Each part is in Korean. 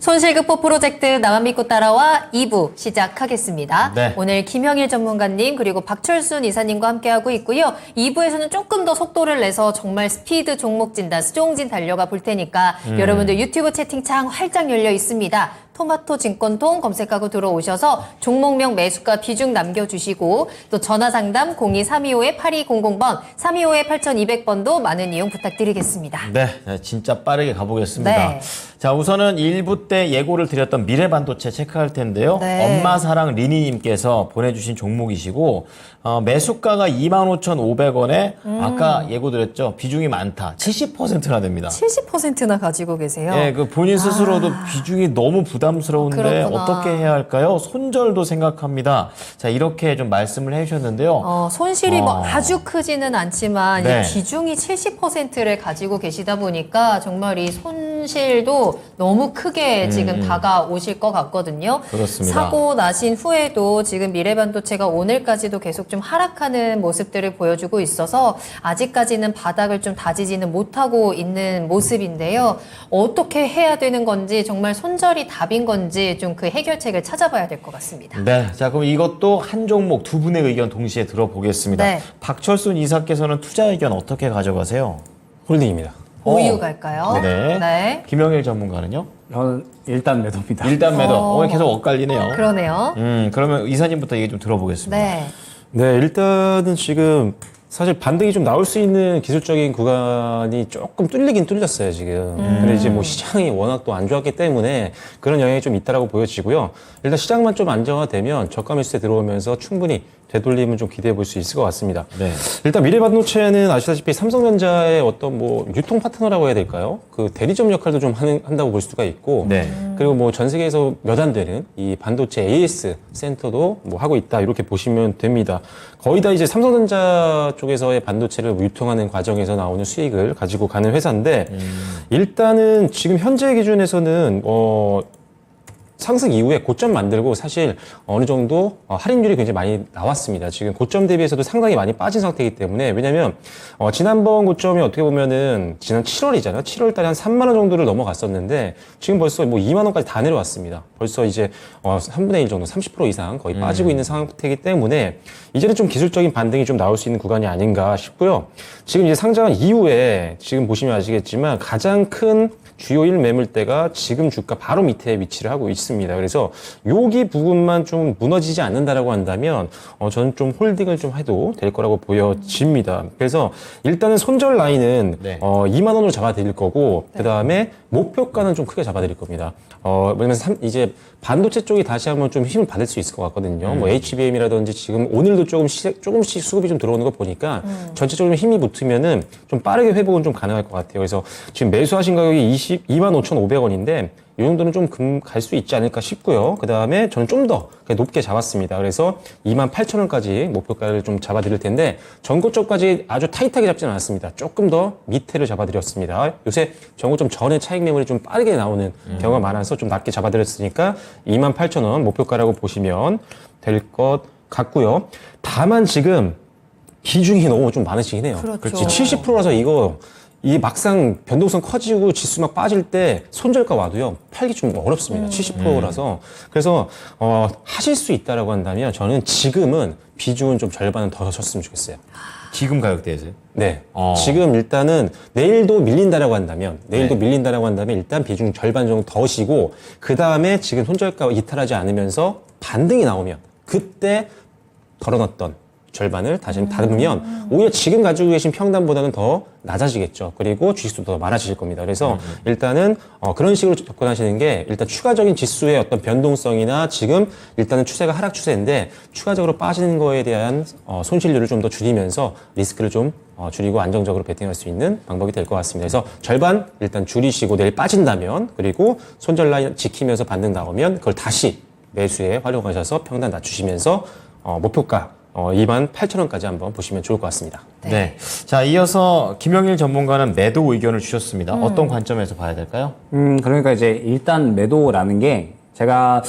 손실극복 프로젝트 나만 믿고 따라와 2부 시작하겠습니다. 네. 오늘 김영일 전문가님 그리고 박철순 이사님과 함께하고 있고요. 2부에서는 조금 더 속도를 내서 정말 스피드 종목 진단, 스종진 달려가 볼 테니까 여러분들 유튜브 채팅창 활짝 열려 있습니다. 토마토 진권통 검색하고 들어오셔서 종목명 매수가 비중 남겨주시고 또 전화상담 02-325-8200번, 325-8200번도 많은 이용 부탁드리겠습니다. 네, 진짜 빠르게 가보겠습니다. 네. 자, 우선은 1부 때 예고를 드렸던 미래반도체 체크할 텐데요. 네. 엄마사랑 리니님께서 보내주신 종목이시고 매수가가 25,500원에 아까 예고 드렸죠. 비중이 많다. 70%나 됩니다. 70%나 가지고 계세요. 예, 그 본인 스스로도 비중이 너무 부담스러운데 그렇구나. 어떻게 해야 할까요? 손절도 생각합니다. 자, 이렇게 좀 말씀을 해주셨는데요. 손실이 뭐 아주 크지는 않지만 네. 이 비중이 70%를 가지고 계시다 보니까 정말 이 손실도 너무 크게 지금 다가오실 것 같거든요. 그렇습니다. 사고 나신 후에도 지금 미래반도체가 오늘까지도 계속 좀 하락하는 모습들을 보여주고 있어서 아직까지는 바닥을 좀 다지지는 못하고 있는 모습인데요. 어떻게 해야 되는 건지 정말 손절이 답인 건지 좀 그 해결책을 찾아봐야 될 것 같습니다. 네, 자 그럼 이것도 한 종목 두 분의 의견 동시에 들어보겠습니다. 네. 박철순 이사께서는 투자 의견 어떻게 가져가세요? 홀딩입니다. 보유 갈까요? 네. 네. 김영일 전문가는요? 저는 일단 매도입니다. 일단 매도. 오늘 계속 엇갈리네요. 그러네요. 그러면 이사님부터 얘기 좀 들어보겠습니다. 네. 네, 일단은 지금 사실 반등이 좀 나올 수 있는 기술적인 구간이 조금 뚫리긴 뚫렸어요, 지금. 근데 이제 뭐 시장이 워낙 또 안 좋았기 때문에 그런 영향이 좀 있다라고 보여지고요. 일단 시장만 좀 안정화되면 저가 매수세 들어오면서 충분히 되돌림은 좀 기대해 볼 수 있을 것 같습니다. 네. 일단 미래반도체는 아시다시피 삼성전자의 어떤 뭐 유통 파트너라고 해야 될까요? 그 대리점 역할도 좀 한다고 볼 수가 있고. 네. 그리고 뭐 전 세계에서 몇 안 되는 이 반도체 AS 센터도 뭐 하고 있다 이렇게 보시면 됩니다. 거의 다 이제 삼성전자 쪽에서의 반도체를 유통하는 과정에서 나오는 수익을 가지고 가는 회사인데 일단은 지금 현재 기준에서는 상승 이후에 고점 만들고 사실 어느 정도 할인율이 굉장히 많이 나왔습니다. 지금 고점 대비해서도 상당히 많이 빠진 상태이기 때문에 왜냐면 지난번 고점이 어떻게 보면은 지난 7월이잖아요. 7월 달에 한 3만 원 정도를 넘어갔었는데 지금 벌써 뭐 2만 원까지 다 내려왔습니다. 벌써 이제 3분의 1 정도 30% 이상 거의 빠지고 있는 상태이기 때문에 이제는 좀 기술적인 반등이 좀 나올 수 있는 구간이 아닌가 싶고요. 지금 이제 상장한 이후에 지금 보시면 아시겠지만 가장 큰 주요 1 매물대가 지금 주가 바로 밑에 위치를 하고 있습니다. 그래서 여기 부분만 좀 무너지지 않는다라고 한다면 저는 좀 홀딩을 좀 해도 될 거라고 보여집니다. 그래서 일단은 손절 라인은 네. 2만 원으로 잡아드릴 거고 그다음에 목표가는 좀 크게 잡아드릴 겁니다. 왜냐면 이제 반도체 쪽이 다시 한번 좀 힘을 받을 수 있을 것 같거든요. 뭐 HBM이라든지 지금 오늘도 조금씩 수급이 좀 들어오는 거 보니까 전체적으로 힘이 붙으면은 좀 빠르게 회복은 좀 가능할 것 같아요. 그래서 지금 매수하신 가격이 25,500원인데 이 정도는 좀 갈 수 있지 않을까 싶고요. 그 다음에 저는 좀 더 높게 잡았습니다. 그래서 28,000원까지 목표가를 좀 잡아드릴 텐데 전고점까지 아주 타이트하게 잡지는 않았습니다. 조금 더 밑에를 잡아드렸습니다. 요새 전고점 전에 차익 매물이 좀 빠르게 나오는 경우가 많아서 좀 낮게 잡아드렸으니까 28,000원 목표가라고 보시면 될 것 같고요. 다만 지금 비중이 너무 좀 많으시긴 해요. 그렇죠. 70%라서 이 막상 변동성 커지고 지수 막 빠질 때 손절가 와도요 팔기 좀 어렵습니다. 70%라서 그래서 하실 수 있다라고 한다면 저는 지금은 비중은 좀 절반은 더 줬으면 좋겠어요. 지금 가격대에서요? 네. 지금 일단은 내일도 밀린다라고 한다면 일단 비중 절반 정도 더 쉬고 그 다음에 지금 손절가 이탈하지 않으면서 반등이 나오면 그때 덜어놨던 절반을 다시 닫으면 오히려 지금 가지고 계신 평단보다는 더 낮아지겠죠. 그리고 주식수도 더 많아지실 겁니다. 그래서 일단은 그런 식으로 접근하시는 게 일단 추가적인 지수의 어떤 변동성이나 지금 일단은 추세가 하락 추세인데 추가적으로 빠지는 거에 대한 손실률을 좀 더 줄이면서 리스크를 좀 줄이고 안정적으로 베팅할 수 있는 방법이 될 것 같습니다. 그래서 절반 일단 줄이시고 내일 빠진다면 그리고 손절 라인 지키면서 반등 나오면 그걸 다시 매수에 활용하셔서 평단 낮추시면서 목표가 28,000원까지 한번 보시면 좋을 것 같습니다. 네. 자, 이어서 김영일 전문가는 매도 의견을 주셨습니다. 어떤 관점에서 봐야 될까요? 그러니까 이제 일단 매도라는 게 제가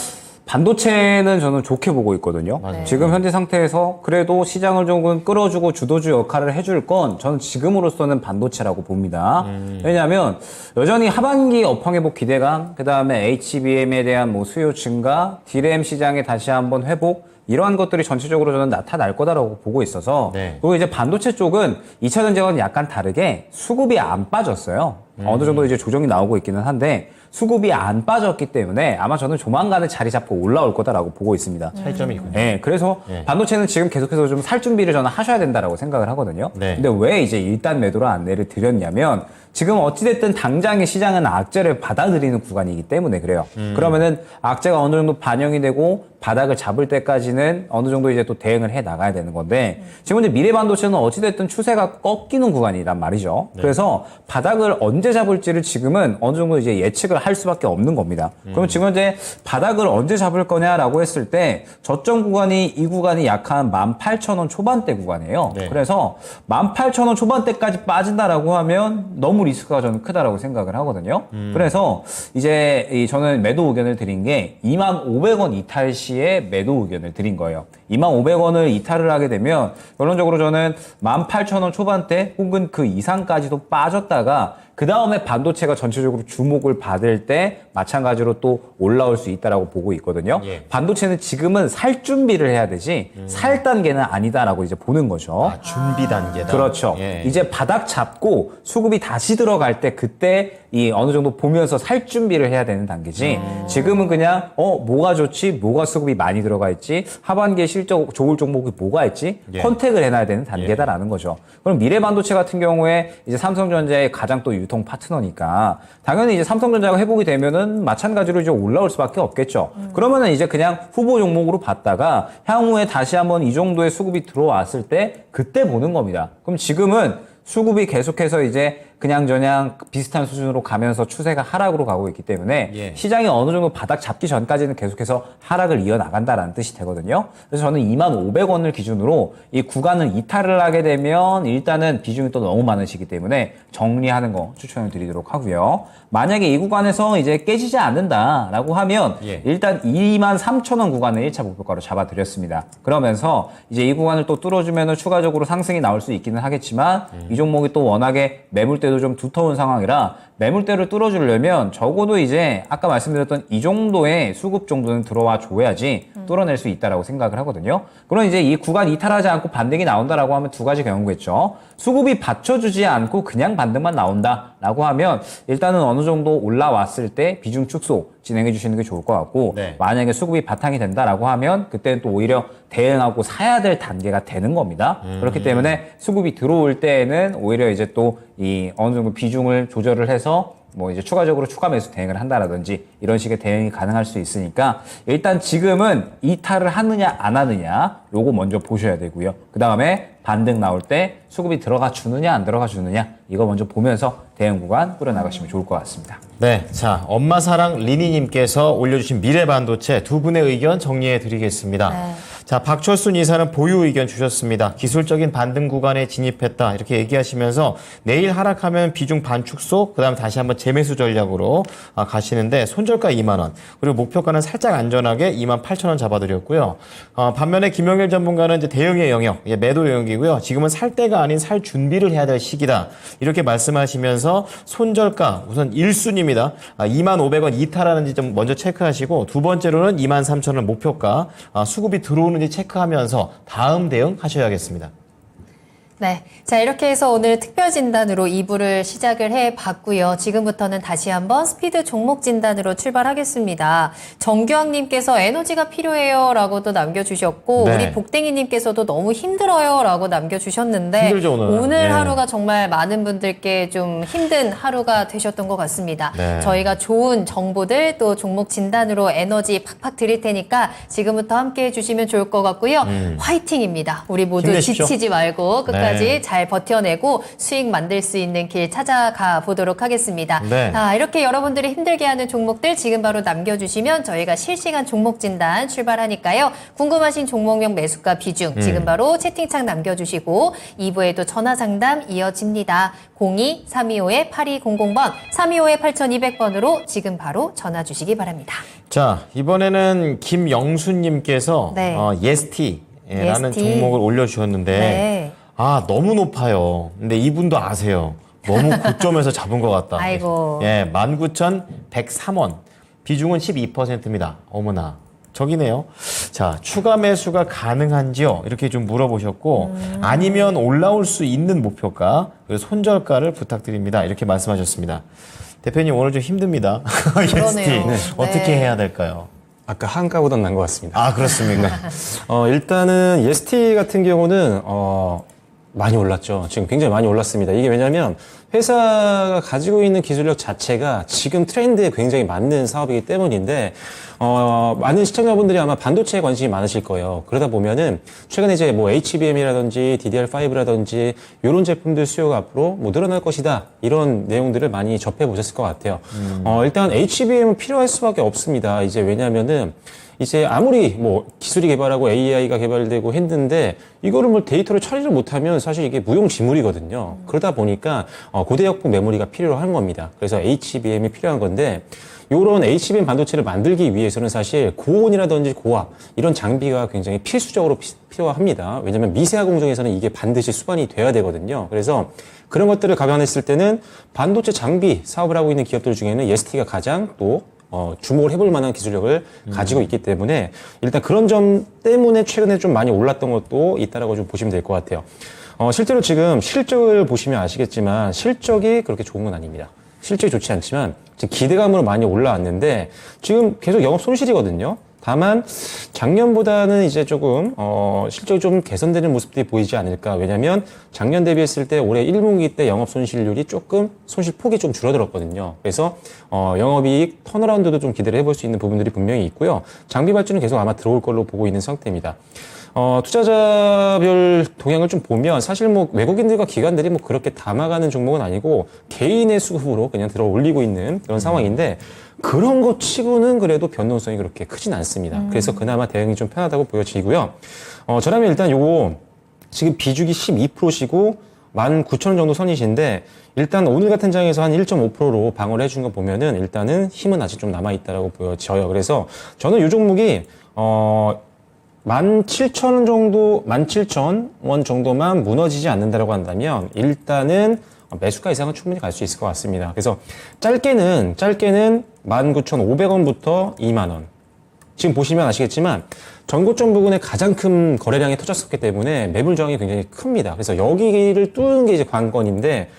반도체는 저는 좋게 보고 있거든요. 지금 현재 상태에서 그래도 시장을 조금 끌어주고 주도주 역할을 해줄 건 저는 지금으로서는 반도체라고 봅니다. 왜냐하면 여전히 하반기 업황 회복 기대감, 그 다음에 HBM에 대한 뭐 수요 증가, DRAM 시장의 다시 한번 회복, 이러한 것들이 전체적으로 저는 나타날 거다라고 보고 있어서 네. 그리고 이제 반도체 쪽은 2차 전지와는 약간 다르게 수급이 안 빠졌어요. 어느 정도 이제 조정이 나오고 있기는 한데 수급이 안 빠졌기 때문에 아마 저는 조만간에 자리 잡고 올라올 거다라고 보고 있습니다. 차이점이 있군요. 네, 그래서 반도체는 지금 계속해서 좀 살 준비를 저는 하셔야 된다라고 생각을 하거든요. 네. 근데 왜 이제 일단 매도로 안내를 드렸냐면 지금 어찌됐든 당장의 시장은 악재를 받아들이는 구간이기 때문에 그래요. 그러면은 악재가 어느 정도 반영이 되고 바닥을 잡을 때까지는 어느 정도 이제 또 대응을 해 나가야 되는 건데 지금 이제 미래 반도체는 어찌됐든 추세가 꺾이는 구간이란 말이죠. 그래서 바닥을 언제 잡을지를 지금은 어느 정도 이제 예측을 할 수밖에 없는 겁니다. 그럼 지금 이제 바닥을 언제 잡을 거냐라고 했을 때 저점 구간이 이 구간이 약 한 18,000원 초반대 구간이에요. 네. 그래서 18,000원 초반대까지 빠진다라고 하면 너무 리스크가 저는 크다라고 생각을 하거든요. 그래서 이제 저는 매도 의견을 드린 게 25,000원 이탈 시에 매도 의견을 드린 거예요. 25,000원을 이탈을 하게 되면 결론적으로 저는 18,000원 초반대 혹은 그 이상까지도 빠졌다가 그 다음에 반도체가 전체적으로 주목을 받을 때 마찬가지로 또 올라올 수 있다라고 보고 있거든요. 예. 반도체는 지금은 살 준비를 해야 되지 살 단계는 아니다라고 이제 보는 거죠. 아, 준비 단계다. 그렇죠. 예. 이제 바닥 잡고 수급이 다시 들어갈 때 그때 이 어느 정도 보면서 살 준비를 해야 되는 단계지. 지금은 그냥 뭐가 좋지, 뭐가 수급이 많이 들어가 있지, 하반기에 실적 좋을 종목이 뭐가 있지, 예. 컨택을 해놔야 되는 단계다라는 거죠. 그럼 미래 반도체 같은 경우에 이제 삼성전자의 가장 또 유통 파트너니까 당연히 이제 삼성전자가 회복이 되면은 마찬가지로 이제 올라올 수밖에 없겠죠. 그러면은 이제 그냥 후보 종목으로 봤다가 향후에 다시 한번 이 정도의 수급이 들어왔을 때 그때 보는 겁니다. 그럼 지금은 수급이 계속해서 이제 그냥저냥 비슷한 수준으로 가면서 추세가 하락으로 가고 있기 때문에 예. 시장이 어느 정도 바닥 잡기 전까지는 계속해서 하락을 이어나간다라는 뜻이 되거든요. 그래서 저는 25,000원을 기준으로 이 구간을 이탈을 하게 되면 일단은 비중이 또 너무 많으시기 때문에 정리하는 거 추천을 드리도록 하고요. 만약에 이 구간에서 이제 깨지지 않는다라고 하면 예. 일단 23,000원 구간을 1차 목표가로 잡아드렸습니다. 그러면서 이제 이 구간을 또 뚫어주면은 추가적으로 상승이 나올 수 있기는 하겠지만 이 종목이 또 워낙에 매물대도 좀 두터운 상황이라 매물대를 뚫어주려면 적어도 이제 아까 말씀드렸던 이 정도의 수급 정도는 들어와 줘야지 뚫어낼 수 있다라고 생각을 하거든요. 그럼 이제 이 구간 이탈하지 않고 반등이 나온다라고 하면 두 가지 경우겠죠. 수급이 받쳐주지 않고 그냥 반등만 나온다라고 하면 일단은 어느 정도 올라왔을 때 비중 축소 진행해 주시는 게 좋을 것 같고 네. 만약에 수급이 바탕이 된다라고 하면 그때는 또 오히려 대응하고 사야 될 단계가 되는 겁니다. 그렇기 때문에 수급이 들어올 때에는 오히려 이제 또 이 어느 정도 비중을 조절을 해서 뭐 이제 추가적으로 추가 매수 대응을 한다라든지 이런 식의 대응이 가능할 수 있으니까 일단 지금은 이탈을 하느냐 안 하느냐 요거 먼저 보셔야 되고요. 그 다음에 반등 나올 때 수급이 들어가 주느냐 안 들어가 주느냐 이거 먼저 보면서 대응 구간 꾸려나가시면 좋을 것 같습니다. 네, 자 엄마사랑 리니님께서 올려주신 미래반도체 두 분의 의견 정리해 드리겠습니다. 네. 자, 박철순 이사는 보유 의견 주셨습니다. 기술적인 반등 구간에 진입했다 이렇게 얘기하시면서 내일 하락하면 비중 반축소 그다음에 다시 한번 재매수 전략으로 가시는데 손절가 2만 원 그리고 목표가는 살짝 안전하게 28,000원 잡아드렸고요. 반면에 김영일 전문가는 이제 대응의 영역, 매도 영역이고요. 지금은 살 때가 아닌 살 준비를 해야 될 시기다 이렇게 말씀하시면서 손절가 우선 1순위입니다. 25,000원 이탈하는지 좀 먼저 체크하시고 두 번째로는 23,000원 목표가 수급이 들어오는지 체크하면서 다음 대응 하셔야겠습니다. 네. 자, 이렇게 해서 오늘 특별 진단으로 2부를 시작을 해 봤고요. 지금부터는 다시 한번 스피드 종목 진단으로 출발하겠습니다. 정규학 님께서 에너지가 필요해요 라고도 남겨주셨고, 네. 우리 복댕이 님께서도 너무 힘들어요 라고 남겨주셨는데, 힘들죠, 오늘. 예. 하루가 정말 많은 분들께 좀 힘든 하루가 되셨던 것 같습니다. 네. 저희가 좋은 정보들 또 종목 진단으로 에너지 팍팍 드릴 테니까 지금부터 함께 해주시면 좋을 것 같고요. 화이팅입니다. 우리 모두 힘내십시오. 지치지 말고 끝까지 네. 잘 버텨내고 수익 만들 수 있는 길 찾아가 보도록 하겠습니다. 네. 이렇게 여러분들이 힘들게 하는 종목들 지금 바로 남겨주시면 저희가 실시간 종목 진단 출발하니까요. 궁금하신 종목명 매수가 비중 지금 바로 채팅창 남겨주시고 2부에도 전화 상담 이어집니다. 02-325-8200번, 325-8200번으로 지금 바로 전화 주시기 바랍니다. 자, 이번에는 김영수님께서 네. 예스티라는 예스티. 종목을 올려주셨는데 네. 아, 너무 높아요. 근데 이분도 아세요. 너무 고점에서 잡은 것 같다. 아이고. 예, 19,103원. 비중은 12%입니다. 어머나. 저기네요. 자, 추가 매수가 가능한지요? 이렇게 좀 물어보셨고, 아니면 올라올 수 있는 목표가, 그리고 손절가를 부탁드립니다. 이렇게 말씀하셨습니다. 대표님, 오늘 좀 힘듭니다. 예스티. 네. 어떻게 네. 해야 될까요? 아까 한가보단 난 것 같습니다. 아, 그렇습니까? 일단은 예스티 같은 경우는 많이 올랐죠. 지금 굉장히 많이 올랐습니다. 이게 왜냐하면 회사가 가지고 있는 기술력 자체가 지금 트렌드에 굉장히 맞는 사업이기 때문인데 많은 시청자분들이 아마 반도체에 관심이 많으실 거예요. 그러다 보면은 최근에 이제 뭐 HBM이라든지 DDR5라든지 이런 제품들 수요가 앞으로 뭐 늘어날 것이다 이런 내용들을 많이 접해 보셨을 것 같아요. 일단 HBM은 필요할 수밖에 없습니다. 이제 왜냐하면은 이제 아무리 뭐 기술이 개발하고 AI가 개발되고 했는데 이거를 뭐 데이터를 처리를 못하면 사실 이게 무용지물이거든요. 그러다 보니까 고대역폭 메모리가 필요한 겁니다. 그래서 HBM이 필요한 건데 요런 HBM 반도체를 만들기 위해서는 사실 고온이라든지 고압 이런 장비가 굉장히 필수적으로 필요합니다. 왜냐하면 미세화 공정에서는 이게 반드시 수반이 돼야 되거든요. 그래서 그런 것들을 감안했을 때는 반도체 장비 사업을 하고 있는 기업들 중에는 예스티가 가장 또 주목을 해볼 만한 기술력을 가지고 있기 때문에 일단 그런 점 때문에 최근에 좀 많이 올랐던 것도 있다라고 좀 보시면 될 것 같아요. 실제로 지금 실적을 보시면 아시겠지만 실적이 그렇게 좋은 건 아닙니다. 실적이 좋지 않지만 지금 기대감으로 많이 올라왔는데 지금 계속 영업 손실이거든요. 다만 작년보다는 이제 조금 실적이 좀 개선되는 모습들이 보이지 않을까. 왜냐하면 작년 대비했을 때 올해 1분기 때 영업 손실률이 조금 손실 폭이 좀 줄어들었거든요. 그래서 영업이익 턴어라운드도 좀 기대를 해볼 수 있는 부분들이 분명히 있고요. 장비 발주는 계속 아마 들어올 걸로 보고 있는 상태입니다. 투자자별 동향을 좀 보면 사실 뭐 외국인들과 기관들이 뭐 그렇게 담아가는 종목은 아니고 개인의 수급으로 그냥 들어 올리고 있는 그런 상황인데 그런 것 치고는 그래도 변동성이 그렇게 크진 않습니다. 그래서 그나마 대응이 좀 편하다고 보여지고요. 저라면 일단 요거 지금 비중이 12%시고 19,000원 정도 선이신데 일단 오늘 같은 장에서 한 1.5%로 방어를 해준 거 보면은 일단은 힘은 아직 좀 남아있다라고 보여져요. 그래서 저는 요 종목이 17,000원 정도, 17,000원 정도만 무너지지 않는다라고 한다면 일단은 매수가 이상은 충분히 갈 수 있을 것 같습니다. 그래서 짧게는 19,500원부터 2만원. 지금 보시면 아시겠지만 전고점 부근에 가장 큰 거래량이 터졌었기 때문에 매물 저항이 굉장히 큽니다. 그래서 여기를 뚫는 게 이제 관건인데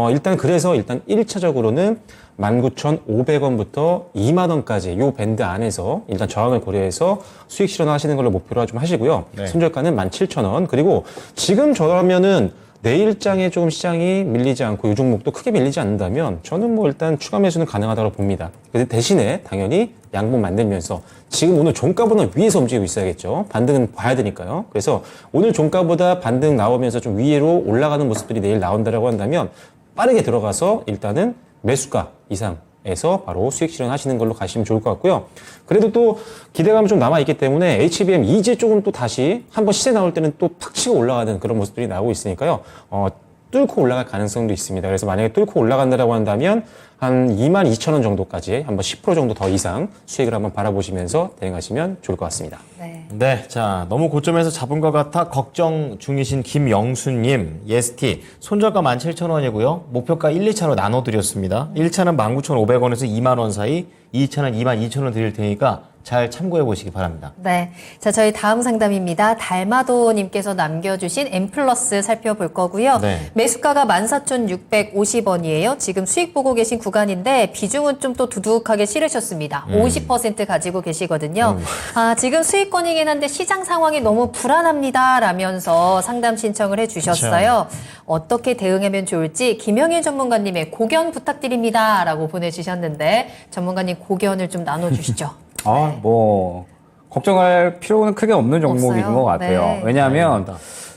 일단 1차적으로는 19,500원부터 2만원까지 요 밴드 안에서 일단 저항을 고려해서 수익 실현하시는 걸로 목표로 좀 하시고요. 네. 손절가는 17,000원. 그리고 지금 저라면은 내일장에 조금 시장이 밀리지 않고 이 종목도 크게 밀리지 않는다면 저는 뭐 일단 추가 매수는 가능하다고 봅니다. 근데 대신에 당연히 양봉 만들면서 지금 오늘 종가보다 위에서 움직이고 있어야겠죠. 반등은 봐야 되니까요. 그래서 오늘 종가보다 반등 나오면서 좀 위로 올라가는 모습들이 내일 나온다라고 한다면 빠르게 들어가서 일단은 매수가 이상에서 바로 수익 실현하시는 걸로 가시면 좋을 것 같고요. 그래도 또 기대감이 좀 남아있기 때문에 HBM 이제 조금 또 다시 한번 시세 나올 때는 또 팍 치고 올라가는 그런 모습들이 나오고 있으니까요. 뚫고 올라갈 가능성도 있습니다. 그래서 만약에 뚫고 올라간다라고 한다면 한 22,000원 정도까지 한번 10% 정도 더 이상 수익을 한번 바라보시면서 대응하시면 좋을 것 같습니다. 네. 네, 자, 너무 고점에서 잡은 것 같아 걱정 중이신 김영수님, 예스티, 손절가 17,000원이고요. 목표가 1, 2차로 나눠드렸습니다. 1차는 19,500원에서 2만원 사이, 2차는 22,000원 드릴 테니까 잘 참고해 보시기 바랍니다. 네. 자, 저희 다음 상담입니다. 달마도님께서 남겨주신 M 플러스 살펴볼 거고요. 네. 매수가가 14,650원이에요. 지금 수익 보고 계신 구간인데 비중은 좀 또 두둑하게 실으셨습니다. 50% 가지고 계시거든요. 지금 수익권이긴 한데 시장 상황이 너무 불안합니다. 라면서 상담 신청을 해주셨어요. 어떻게 대응하면 좋을지 김영일 전문가님의 고견 부탁드립니다. 라고 보내주셨는데 전문가님 고견을 좀 나눠주시죠. 뭐 걱정할 필요는 크게 없는 종목인 없어요? 것 같아요. 네. 왜냐하면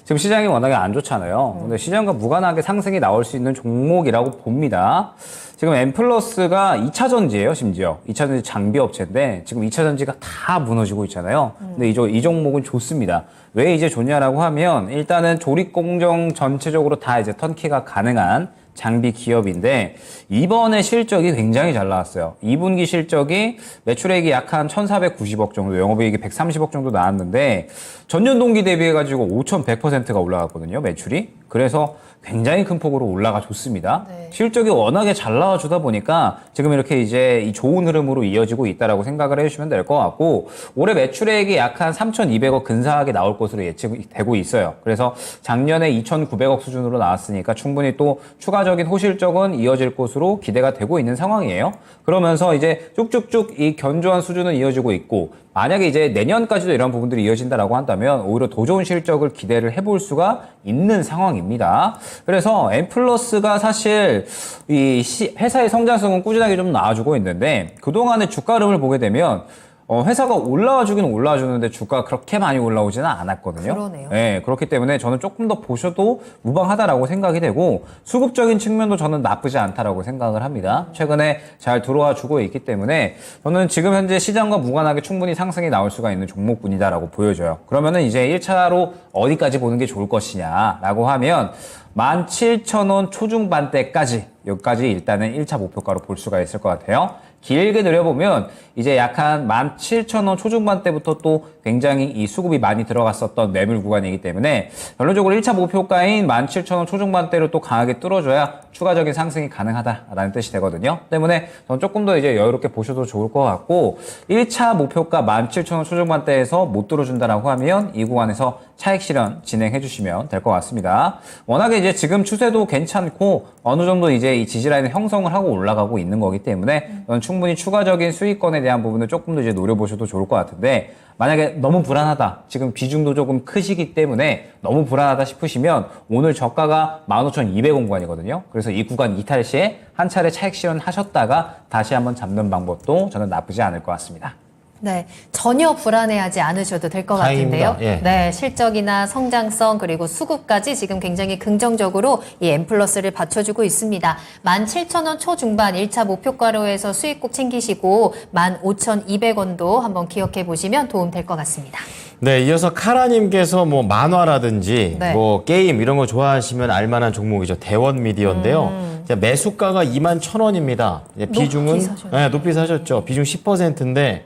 지금 시장이 워낙에 안 좋잖아요. 근데 시장과 무관하게 상승이 나올 수 있는 종목이라고 봅니다. 지금 M+가 2차 전지예요, 심지어. 2차 전지 장비 업체인데 지금 2차 전지가 다 무너지고 있잖아요. 근데 이 종목은 좋습니다. 왜 이제 좋냐라고 하면 일단은 조립 공정 전체적으로 다 이제 턴키가 가능한 장비 기업인데 이번에 실적이 굉장히 잘 나왔어요. 2분기 실적이 매출액이 약 한 1,490억 정도, 영업이익이 130억 정도 나왔는데 전년 동기 대비해가지고 5,100%가 올라갔거든요, 매출이. 그래서 굉장히 큰 폭으로 올라가 줬습니다. 네. 실적이 워낙에 잘 나와주다 보니까 지금 이렇게 이제 이 좋은 흐름으로 이어지고 있다라고 생각을 해주시면 될 것 같고, 올해 매출액이 약 한 3,200억 근사하게 나올 것으로 예측이 되고 있어요. 그래서 작년에 2,900억 수준으로 나왔으니까 충분히 또 추가적인 호실적은 이어질 것으로 기대가 되고 있는 상황이에요. 그러면서 이제 쭉쭉쭉 이 견조한 수준은 이어지고 있고, 만약에 이제 내년까지도 이런 부분들이 이어진다라고 한다면 오히려 더 좋은 실적을 기대를 해볼 수가 있는 상황입니다. 그래서 M+가 사실 이 회사의 성장성은 꾸준하게 좀 나와주고 있는데, 그동안의 주가 흐름을 보게 되면 회사가 올라와주긴 올라와주는데 주가가 그렇게 많이 올라오지는 않았거든요. 그러네요. 네, 그렇기 때문에 저는 조금 더 보셔도 무방하다라고 생각이 되고, 수급적인 측면도 저는 나쁘지 않다라고 생각을 합니다. 최근에 잘 들어와 주고 있기 때문에 저는 지금 현재 시장과 무관하게 충분히 상승이 나올 수가 있는 종목군이다라고 보여져요. 그러면은 이제 1차로 어디까지 보는 게 좋을 것이냐라고 하면 17,000원 초중반대까지, 여기까지 일단은 1차 목표가로 볼 수가 있을 것 같아요. 길게 내려보면 이제 약 한 17,000원 초중반대부터 또 굉장히 이 수급이 많이 들어갔었던 매물 구간이기 때문에 결론적으로 1차 목표가인 17,000원 초중반대로 또 강하게 뚫어줘야 추가적인 상승이 가능하다라는 뜻이 되거든요. 때문에 저는 조금 더 이제 여유롭게 보셔도 좋을 것 같고, 1차 목표가 17,000원 초중반대에서 못 뚫어준다라고 하면 이 구간에서 차익 실현 진행해 주시면 될 것 같습니다. 워낙에 이제 지금 추세도 괜찮고 어느 정도 이제 이 지지라인을 형성을 하고 올라가고 있는 거기 때문에 저는 충분히 추가적인 수익권에 대한 부분을 조금 더 이제 노려보셔도 좋을 것 같은데, 만약에 너무 불안하다, 지금 비중도 조금 크시기 때문에 너무 불안하다 싶으시면 오늘 저가가 15,200원권이거든요. 그래서 이 구간 이탈 시에 한 차례 차익 실현하셨다가 다시 한번 잡는 방법도 저는 나쁘지 않을 것 같습니다. 네, 전혀 불안해하지 않으셔도 될 것 다행입니다. 같은데요. 예. 네, 실적이나 성장성 그리고 수급까지 지금 굉장히 긍정적으로 이 M+를 받쳐주고 있습니다. 17,000원 초중반 1차 목표가로 해서 수익 꼭 챙기시고 15,200원도 한번 기억해 보시면 도움 될 것 같습니다. 네, 이어서 카라님께서 뭐 만화라든지 네. 뭐 게임 이런 거 좋아하시면 알만한 종목이죠. 대원 미디어인데요. 이제 매수가가 21,000원입니다. 비중은 사셨네요. 네, 높이 사셨죠. 비중 10%인데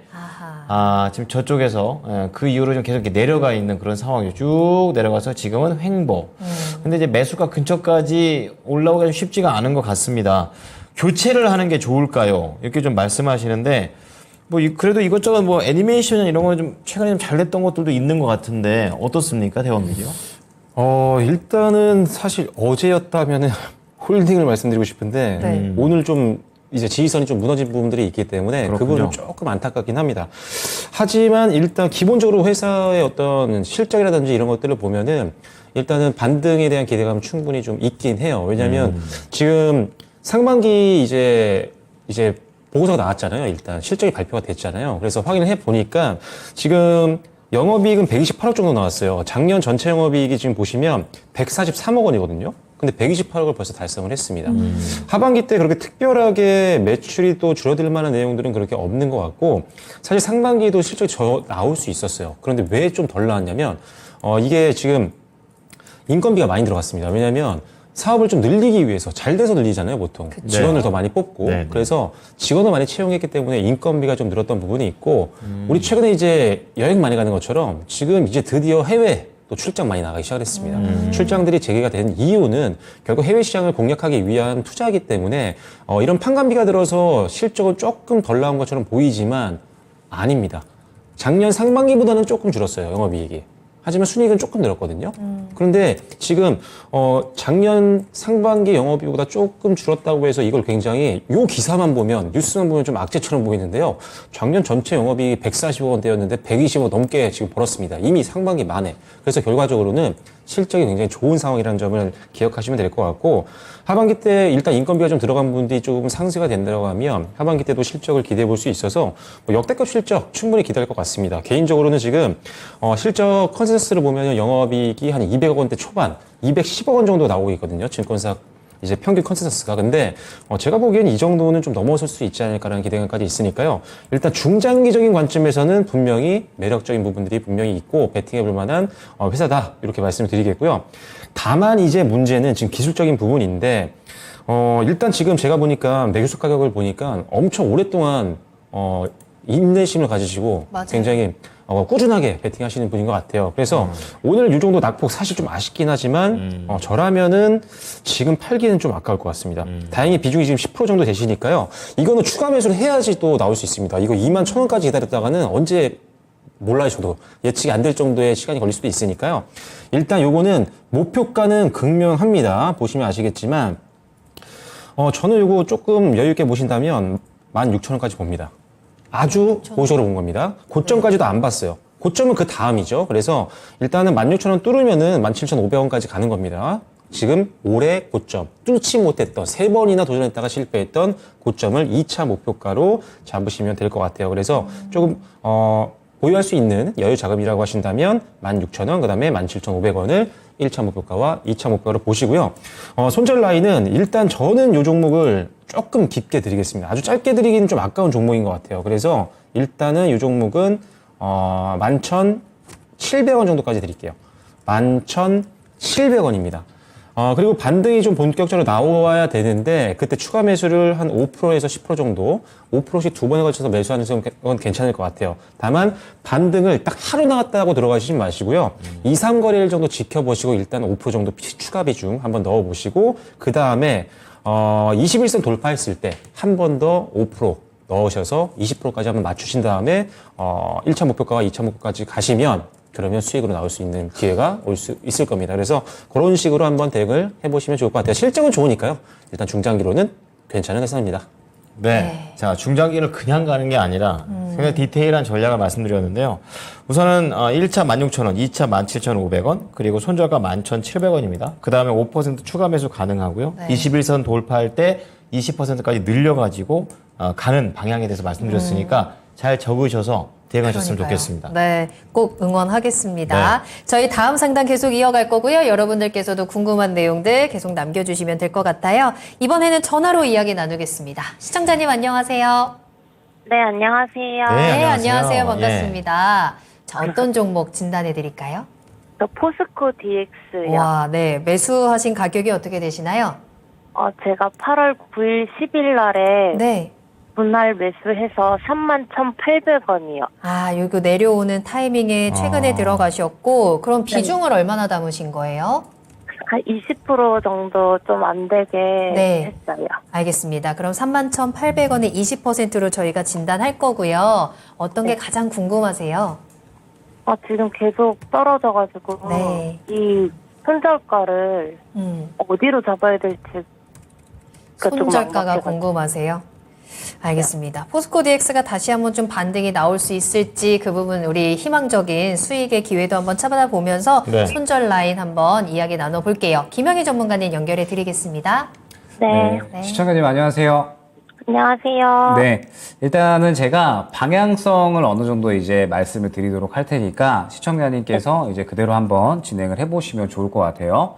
지금 저쪽에서 그 이후로 좀 계속 이렇게 내려가 있는 그런 상황이죠. 쭉 내려가서 지금은 횡보. 근데 이제 매수가 근처까지 올라오기가 좀 쉽지가 않은 것 같습니다. 교체를 하는 게 좋을까요? 이렇게 좀 말씀하시는데, 뭐 그래도 이것저것 뭐 애니메이션 이런 거 좀 최근에 좀 잘 됐던 것들도 있는 것 같은데 어떻습니까, 대원 미디어? 일단은 사실 어제였다면은 홀딩을 말씀드리고 싶은데 네. 오늘 좀 이제 지지선이 좀 무너진 부분들이 있기 때문에 그 그렇군요. 부분은 조금 안타깝긴 합니다. 하지만 일단 기본적으로 회사의 어떤 실적이라든지 이런 것들을 보면은 일단은 반등에 대한 기대감은 충분히 좀 있긴 해요. 왜냐하면 지금 상반기 이제 보고서가 나왔잖아요. 일단 실적이 발표가 됐잖아요. 그래서 확인을 해 보니까 지금 영업이익은 128억 정도 나왔어요. 작년 전체 영업이익이 지금 보시면 143억 원이거든요. 근데 128억을 벌써 달성을 했습니다. 하반기 때 그렇게 특별하게 매출이 또 줄어들 만한 내용들은 그렇게 없는 것 같고, 사실 상반기에도 실적이 나올 수 있었어요. 그런데 왜 좀 덜 나왔냐면, 이게 지금 인건비가 많이 들어갔습니다. 왜냐면 사업을 좀 늘리기 위해서, 잘 돼서 늘리잖아요, 보통. 직원을 더 많이 뽑고. 네. 그래서 직원을 많이 채용했기 때문에 인건비가 좀 늘었던 부분이 있고, 우리 최근에 이제 여행 많이 가는 것처럼 지금 이제 드디어 해외 또 출장 많이 나가기 시작했습니다. 출장들이 재개가 된 이유는 결국 해외 시장을 공략하기 위한 투자이기 때문에 이런 판관비가 들어서 실적은 조금 덜 나온 것처럼 보이지만 아닙니다. 작년 상반기보다는 조금 줄었어요, 영업이익이. 하지만 순이익은 조금 늘었거든요. 그런데 지금 작년 상반기 영업이익보다 조금 줄었다고 해서 이걸 굉장히 요 기사만 보면, 뉴스만 보면 좀 악재처럼 보이는데요. 작년 전체 영업이익이 140억 원대였는데 120억 넘게 지금 벌었습니다. 이미 상반기 만에. 그래서 결과적으로는 실적이 굉장히 좋은 상황이라는 점을 기억하시면 될 것 같고, 하반기 때 일단 인건비가 좀 들어간 부분들이 조금 상쇄가 된다고 하면 하반기 때도 실적을 기대해 볼 수 있어서 역대급 실적 충분히 기대할 것 같습니다. 개인적으로는 지금 실적 컨센서스를 보면 영업이익이 한 200억 원대 초반, 210억 원 정도 나오고 있거든요. 증권사 이제 평균 컨센서스가. 근데 제가 보기엔 이 정도는 좀 넘어설 수 있지 않을까라는 기대감까지 있으니까요. 일단 중장기적인 관점에서는 분명히 매력적인 부분들이 분명히 있고 베팅해 볼 만한 회사다, 이렇게 말씀을 드리겠고요. 다만 이제 문제는 지금 기술적인 부분인데 일단 지금 제가 보니까 매수석 가격을 보니까 엄청 오랫동안 인내심을 가지시고 맞아요. 굉장히 꾸준하게 베팅하시는 분인 것 같아요. 그래서 오늘 이 정도 낙폭 사실 좀 아쉽긴 하지만 저라면은 지금 팔기는 좀 아까울 것 같습니다. 다행히 비중이 지금 10% 정도 되시니까요. 이거는 추가 매수를 해야지 또 나올 수 있습니다. 이거 21,000원까지 기다렸다가는 언제 몰라요, 저도. 예측이 안 될 정도의 시간이 걸릴 수도 있으니까요. 일단 요거는 목표가는 극명합니다. 보시면 아시겠지만 저는 요거 조금 여유 있게 보신다면 16,000원까지 봅니다. 아주 보수적으로 본 겁니다. 고점까지도 안 봤어요. 고점은 그 다음이죠. 그래서 일단은 16,000원 뚫으면은 17,500원까지 가는 겁니다. 지금 올해 고점, 뚫지 못했던 3번이나 도전했다가 실패했던 고점을 2차 목표가로 잡으시면 될 것 같아요. 그래서 조금 보유할 수 있는 여유 자금이라고 하신다면 16,000원, 그 다음에 17,500원을 1차 목표가와 2차 목표가로 보시고요. 손절 라인은 일단 저는 이 종목을 조금 깊게 드리겠습니다. 아주 짧게 드리기는 좀 아까운 종목인 것 같아요. 그래서 일단은 이 종목은 11,700원 정도까지 드릴게요. 11,700원입니다. 그리고 반등이 좀 본격적으로 나와야 되는데 그때 추가 매수를 한 5%에서 10% 정도 5%씩 두 번에 걸쳐서 매수하는 건 괜찮을 것 같아요. 다만 반등을 딱 하루 나왔다고 들어가시지 마시고요. 2, 3거래일 정도 지켜보시고 일단 5% 정도 추가 비중 한번 넣어보시고 그 다음에 21선 돌파했을 때 한 번 더 5% 넣으셔서 20%까지 한번 맞추신 다음에 1차 목표가와 2차 목표까지 가시면 그러면 수익으로 나올 수 있는 기회가 올 수 있을 겁니다. 그래서 그런 식으로 한번 대응을 해보시면 좋을 것 같아요. 실적은 좋으니까요. 일단 중장기로는 괜찮은 회사입니다. 네. 자, 중장기를 그냥 가는 게 아니라 굉장히 디테일한 전략을 말씀드렸는데요. 우선은 1차 16,000원, 2차 17,500원, 그리고 손절가 11,700원입니다. 그 다음에 5% 추가 매수 가능하고요. 네. 21선 돌파할 때 20%까지 늘려가지고 가는 방향에 대해서 말씀드렸으니까 잘 적으셔서 대응하셨으면 그러니까요. 좋겠습니다. 네, 꼭 응원하겠습니다. 네. 저희 다음 상담 계속 이어갈 거고요. 여러분들께서도 궁금한 내용들 계속 남겨주시면 될 것 같아요. 이번에는 전화로 이야기 나누겠습니다. 시청자님 안녕하세요. 네, 안녕하세요. 네, 안녕하세요. 안녕하세요. 반갑습니다. 자, 어떤 종목 진단해 드릴까요? 저 포스코 DX요. 와, 네. 매수하신 가격이 어떻게 되시나요? 제가 8월 9일, 10일 날에 네. 분할 매수해서 31,800원이요. 아, 요거 내려오는 타이밍에 최근에 들어가셨고, 그럼 비중을 얼마나 담으신 거예요? 한 20% 정도 좀 안 되게 네. 했어요. 알겠습니다. 그럼 31,800원에 20%로 저희가 진단할 거고요. 어떤 게 가장 궁금하세요? 지금 계속 떨어져가지고 네. 이 손절가를 어디로 잡아야 될지 조금 손절가가 막막해가지고. 궁금하세요? 알겠습니다. 포스코 DX가 다시 한번 좀 반등이 나올 수 있을지 그 부분 우리 희망적인 수익의 기회도 한번 찾아보면서 네. 손절 라인 한번 이야기 나눠볼게요. 김영희 전문가님 연결해 드리겠습니다. 네. 네. 시청자님 안녕하세요. 안녕하세요. 네. 일단은 제가 방향성을 어느 정도 이제 말씀을 드리도록 할 테니까 시청자님께서 이제 그대로 한번 진행을 해보시면 좋을 것 같아요.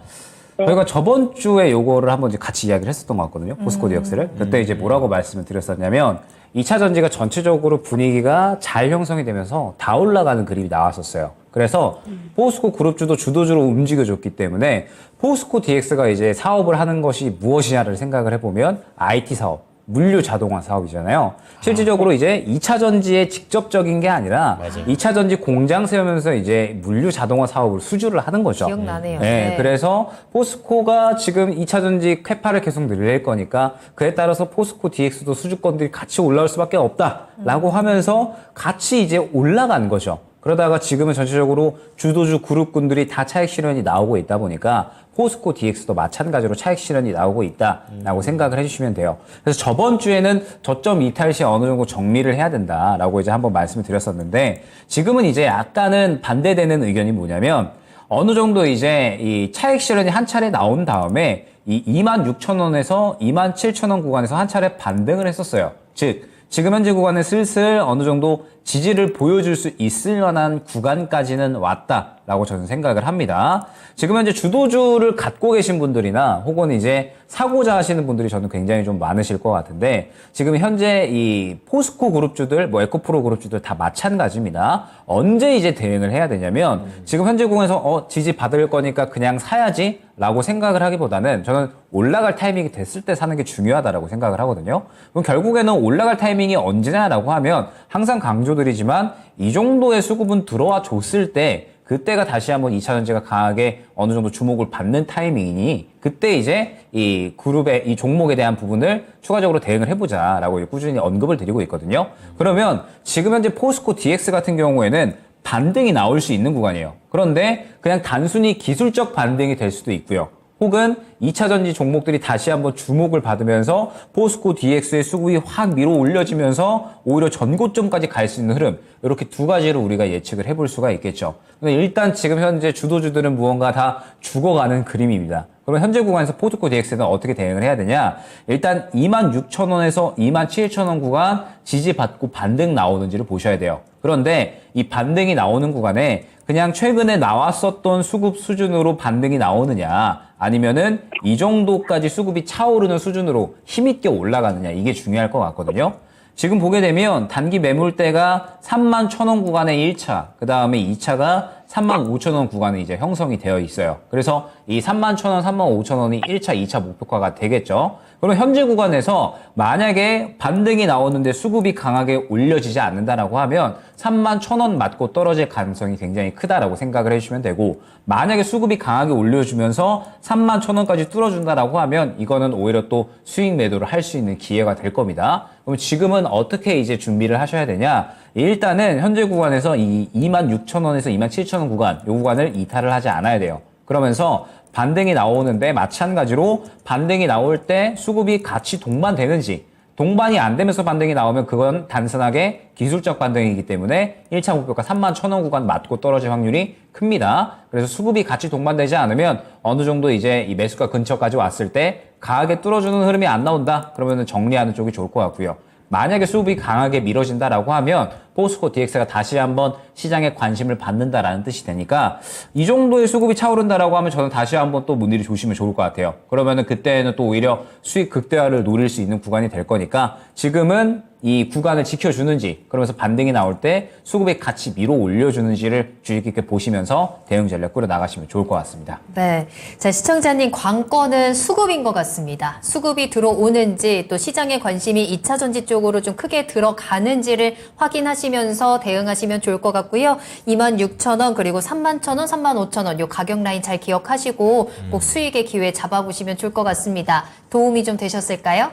저희가 저번 주에 요거를 한번 이제 같이 이야기를 했었던 것 같거든요. 포스코 DX를. 그때 이제 뭐라고 말씀을 드렸었냐면 2차 전지가 전체적으로 분위기가 잘 형성이 되면서 다 올라가는 그림이 나왔었어요. 그래서 포스코 그룹주도 주도주로 움직여줬기 때문에 포스코 DX가 이제 사업을 하는 것이 무엇이냐를 생각을 해보면 IT 사업. 물류 자동화 사업이잖아요. 실질적으로 이제 2차 전지의 직접적인 게 아니라 2차 전지 공장 세우면서 이제 물류 자동화 사업을 수주를 하는 거죠. 기억나네요. 네, 네. 그래서 포스코가 지금 2차 전지 캐파를 계속 늘릴 거니까 그에 따라서 포스코 DX도 수주권들이 같이 올라올 수밖에 없다라고 하면서 같이 이제 올라간 거죠. 그러다가 지금은 전체적으로 주도주 그룹군들이 다 차익 실현이 나오고 있다 보니까 포스코 DX도 마찬가지로 차익 실현이 나오고 있다라고 생각을 해주시면 돼요. 그래서 저번 주에는 저점 이탈 시 어느 정도 정리를 해야 된다라고 이제 한번 말씀을 드렸었는데 지금은 이제 약간은 반대되는 의견이 뭐냐면 어느 정도 이제 이 차익 실현이 한 차례 나온 다음에 이 26,000원에서 27,000원 구간에서 한 차례 반등을 했었어요. 즉 지금 현재 구간에 슬슬 어느 정도 지지를 보여줄 수 있을 만한 구간까지는 왔다. 라고 저는 생각을 합니다. 지금 현재 주도주를 갖고 계신 분들이나 혹은 이제 사고자 하시는 분들이 저는 굉장히 좀 많으실 것 같은데 지금 현재 이 포스코 그룹주들, 뭐 에코프로 그룹주들 다 마찬가지입니다. 언제 이제 대응을 해야 되냐면 지금 현재 구간에서 지지 받을 거니까 그냥 사야지 라고 생각을 하기보다는 저는 올라갈 타이밍이 됐을 때 사는 게 중요하다라고 생각을 하거든요. 그럼 결국에는 올라갈 타이밍이 언제냐라고 하면 항상 강조드리지만 이 정도의 수급은 들어와 줬을 때 그때가 다시 한번 2차전지가 강하게 어느 정도 주목을 받는 타이밍이니 그때 이제 이 그룹의 이 종목에 대한 부분을 추가적으로 대응을 해보자라고 꾸준히 언급을 드리고 있거든요. 그러면 지금 현재 포스코 DX 같은 경우에는 반등이 나올 수 있는 구간이에요. 그런데 그냥 단순히 기술적 반등이 될 수도 있고요. 혹은 2차전지 종목들이 다시 한번 주목을 받으면서 포스코 DX의 수급이 확 밀어 올려지면서 오히려 전고점까지 갈 수 있는 흐름, 이렇게 두 가지로 우리가 예측을 해볼 수가 있겠죠. 근데 일단 지금 현재 주도주들은 무언가 다 죽어가는 그림입니다. 그러면 현재 구간에서 포스코 DX는 어떻게 대응을 해야 되냐? 일단 26,000원에서 27,000원 구간 지지받고 반등 나오는지를 보셔야 돼요. 그런데 이 반등이 나오는 구간에 그냥 최근에 나왔었던 수급 수준으로 반등이 나오느냐 아니면은 이 정도까지 수급이 차오르는 수준으로 힘있게 올라가느냐, 이게 중요할 것 같거든요. 지금 보게 되면 단기 매물대가 31,000원 구간의 1차, 그 다음에 2차가 35,000원 구간에 이제 형성이 되어 있어요. 그래서 이 31,000원, 35,000원이 1차, 2차 목표가가 되겠죠. 그럼 현재 구간에서 만약에 반등이 나오는데 수급이 강하게 올려지지 않는다라고 하면 31,000원 맞고 떨어질 가능성이 굉장히 크다라고 생각을 해주시면 되고, 만약에 수급이 강하게 올려주면서 31,000원까지 뚫어준다라고 하면 이거는 오히려 또 수익 매도를 할 수 있는 기회가 될 겁니다. 그럼 지금은 어떻게 이제 준비를 하셔야 되냐? 일단은 현재 구간에서 이 26,000원에서 27,000원 구간, 이 구간을 이탈을 하지 않아야 돼요. 그러면서 반등이 나오는데 마찬가지로 반등이 나올 때 수급이 같이 동반되는지, 동반이 안 되면서 반등이 나오면 그건 단순하게 기술적 반등이기 때문에 1차 목표가 31,000원 구간 맞고 떨어질 확률이 큽니다. 그래서 수급이 같이 동반되지 않으면 어느 정도 이제 이 매수가 근처까지 왔을 때 강하게 뚫어주는 흐름이 안 나온다? 그러면 정리하는 쪽이 좋을 것 같고요. 만약에 수급이 강하게 밀어진다라고 하면 포스코 DX가 다시 한번 시장에 관심을 받는다라는 뜻이 되니까 이 정도의 수급이 차오른다라고 하면 저는 다시 한번 또 문의를 주시면 좋을 것 같아요. 그러면은 그때는 또 오히려 수익 극대화를 노릴 수 있는 구간이 될 거니까 지금은 이 구간을 지켜주는지, 그러면서 반등이 나올 때 수급이 같이 밀어 올려주는지를 주의 깊게 보시면서 대응 전략 꾸려 나가시면 좋을 것 같습니다. 네. 자, 시청자님, 관건은 수급인 것 같습니다. 수급이 들어오는지 또 시장의 관심이 2차전지 쪽으로 좀 크게 들어가는지를 확인하시면서 대응하시면 좋을 것 같고요. 26,000원 그리고 31,000원, 35,000원 요 가격 라인 잘 기억하시고 꼭 수익의 기회 잡아보시면 좋을 것 같습니다. 도움이 좀 되셨을까요?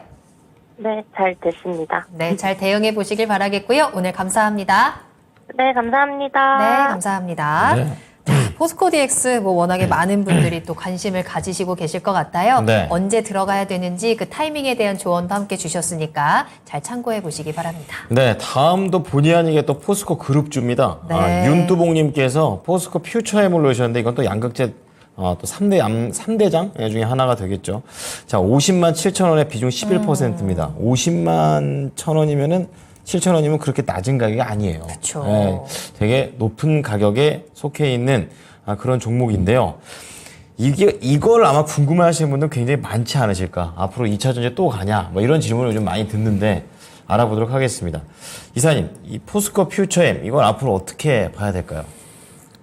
네, 잘 됐습니다. 네, 잘 대응해 보시길 바라겠고요. 오늘 감사합니다. 네, 감사합니다. 네, 감사합니다. 네. 자, 포스코 DX 뭐 워낙에 많은 분들이 또 관심을 가지시고 계실 것 같아요. 네. 언제 들어가야 되는지 그 타이밍에 대한 조언도 함께 주셨으니까 잘 참고해 보시기 바랍니다. 네, 다음도 본의 아니게 또 포스코 그룹주입니다. 네. 윤두봉님께서 포스코 퓨처엠을 넣으셨는데 이건 또 양극재 또 3대장 중에 하나가 되겠죠. 자, 50만 7천 원의 비중 11%입니다. 50만 1,000원이면은 7,000원이면 그렇게 낮은 가격이 아니에요. 그쵸. 네, 되게 높은 가격에 속해 있는 그런 종목인데요. 이걸 아마 궁금해 하시는 분들 굉장히 많지 않으실까? 앞으로 2차 전지 또 가냐? 뭐 이런 질문을 요즘 많이 듣는데 알아보도록 하겠습니다. 이사님, 이 포스코 퓨처엠, 이걸 앞으로 어떻게 봐야 될까요?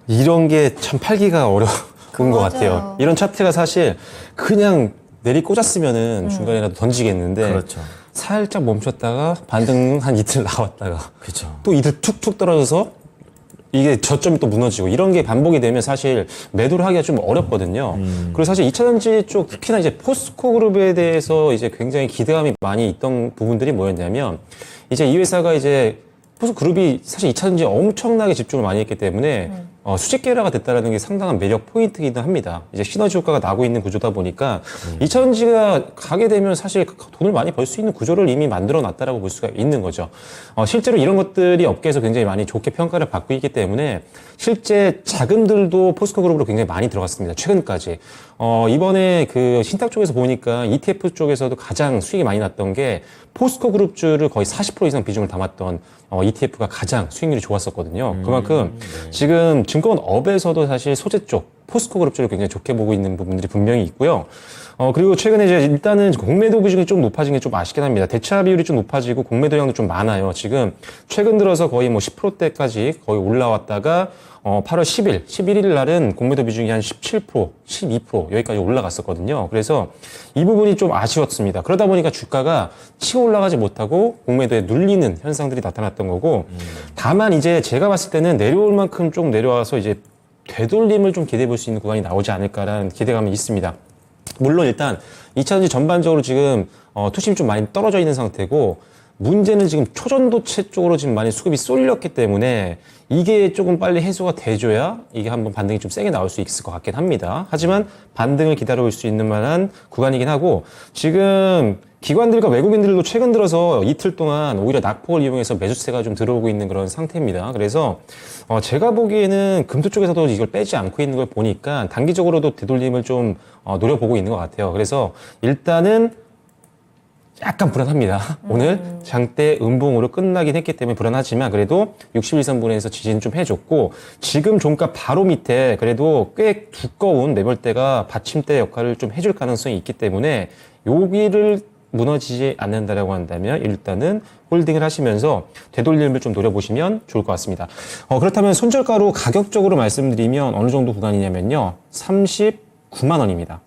이런 게 참 팔기가 어려운 것 같아요. 이런 차트가 사실 그냥 내리 꽂았으면은 중간에라도 던지겠는데 그렇죠. 살짝 멈췄다가 반등 한 이틀 나왔다가 그렇죠. 또 이틀 툭툭 떨어져서 이게 저점이 또 무너지고 이런 게 반복이 되면 사실 매도를 하기가 좀 어렵거든요. 그리고 사실 2차전지 쪽 특히나 이제 포스코 그룹에 대해서 이제 굉장히 기대감이 많이 있던 부분들이 뭐였냐면 이제 이 회사가 이제 포스코 그룹이 사실 2차전지에 엄청나게 집중을 많이 했기 때문에 수직계라가 됐다라는 게 상당한 매력 포인트이기도 합니다. 이제 시너지 효과가 나고 있는 구조다 보니까 2차전지가 가게 되면 사실 돈을 많이 벌 수 있는 구조를 이미 만들어 놨다라고 볼 수가 있는 거죠. 실제로 이런 것들이 업계에서 굉장히 많이 좋게 평가를 받고 있기 때문에 실제 자금들도 포스코 그룹으로 굉장히 많이 들어갔습니다. 최근까지. 이번에 그 신탁 쪽에서 보니까 ETF 쪽에서도 가장 수익이 많이 났던 게 포스코 그룹주를 거의 40% 이상 비중을 담았던 ETF가 가장 수익률이 좋았었거든요. 그만큼 지금 증권업에서도 사실 소재 쪽 포스코 그룹주를 굉장히 좋게 보고 있는 부분들이 분명히 있고요. 그리고 최근에 이제 일단은 공매도 비중이 좀 높아진 게 좀 아쉽긴 합니다. 대차 비율이 좀 높아지고 공매도량도 좀 많아요. 지금 최근 들어서 거의 뭐 10%대까지 거의 올라왔다가 8월 10일, 11일 날은 공매도 비중이 한 17%, 12% 여기까지 올라갔었거든요. 그래서 이 부분이 좀 아쉬웠습니다. 그러다 보니까 주가가 치고 올라가지 못하고 공매도에 눌리는 현상들이 나타났던 거고, 다만 이제 제가 봤을 때는 내려올 만큼 좀 내려와서 이제 되돌림을 좀 기대해 볼 수 있는 구간이 나오지 않을까라는 기대감이 있습니다. 물론 일단 2차전지 전반적으로 지금 투심이 좀 많이 떨어져 있는 상태고, 문제는 지금 초전도체 쪽으로 지금 많이 수급이 쏠렸기 때문에 이게 조금 빨리 해소가 돼줘야 이게 한번 반등이 좀 세게 나올 수 있을 것 같긴 합니다. 하지만 반등을 기다려볼 수 있는 만한 구간이긴 하고, 지금 기관들과 외국인들도 최근 들어서 이틀 동안 오히려 낙폭을 이용해서 매수세가 좀 들어오고 있는 그런 상태입니다. 그래서 제가 보기에는 금토 쪽에서도 이걸 빼지 않고 있는 걸 보니까 단기적으로도 되돌림을 좀 노려보고 있는 것 같아요. 그래서 일단은 약간 불안합니다. 오늘 장대 음봉으로 끝나긴 했기 때문에 불안하지만 그래도 61선분에서 지지는 좀 해줬고, 지금 종가 바로 밑에 그래도 꽤 두꺼운 매물대가 받침대 역할을 좀 해줄 가능성이 있기 때문에 여기를 무너지지 않는다라고 한다면 일단은 홀딩을 하시면서 되돌림을 좀 노려보시면 좋을 것 같습니다. 그렇다면 손절가로 가격적으로 말씀드리면 어느 정도 구간이냐면요. 39만 원입니다.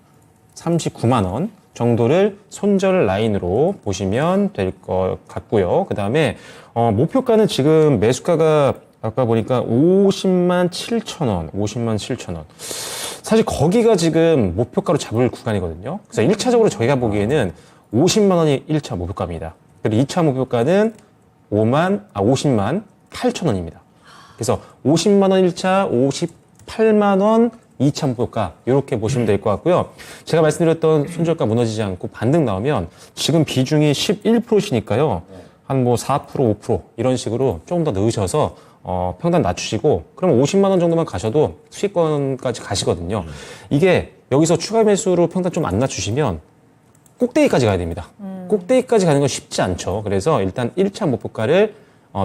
39만 원. 정도를 손절 라인으로 보시면 될 것 같고요. 그 다음에 목표가는 지금 매수가가 아까 보니까 50만 7천 원, 50만 7천 원. 사실 거기가 지금 목표가로 잡을 구간이거든요. 그래서 1차적으로 저희가 보기에는 50만 원이 1차 목표가입니다. 그리고 2차 목표가는 50만 8천 원입니다. 그래서 50만 원 1차, 58만 원 2차 목표가 이렇게 보시면 될 것 같고요. 제가 말씀드렸던 손절가 무너지지 않고 반등 나오면 지금 비중이 11%시니까요. 한 뭐 4%, 5% 이런 식으로 조금 더 넣으셔서 평단 낮추시고, 그럼 50만 원 정도만 가셔도 수익권까지 가시거든요. 이게 여기서 추가 매수로 평단 좀 안 낮추시면 꼭대기까지 가야 됩니다. 꼭대기까지 가는 건 쉽지 않죠. 그래서 일단 1차 목표가를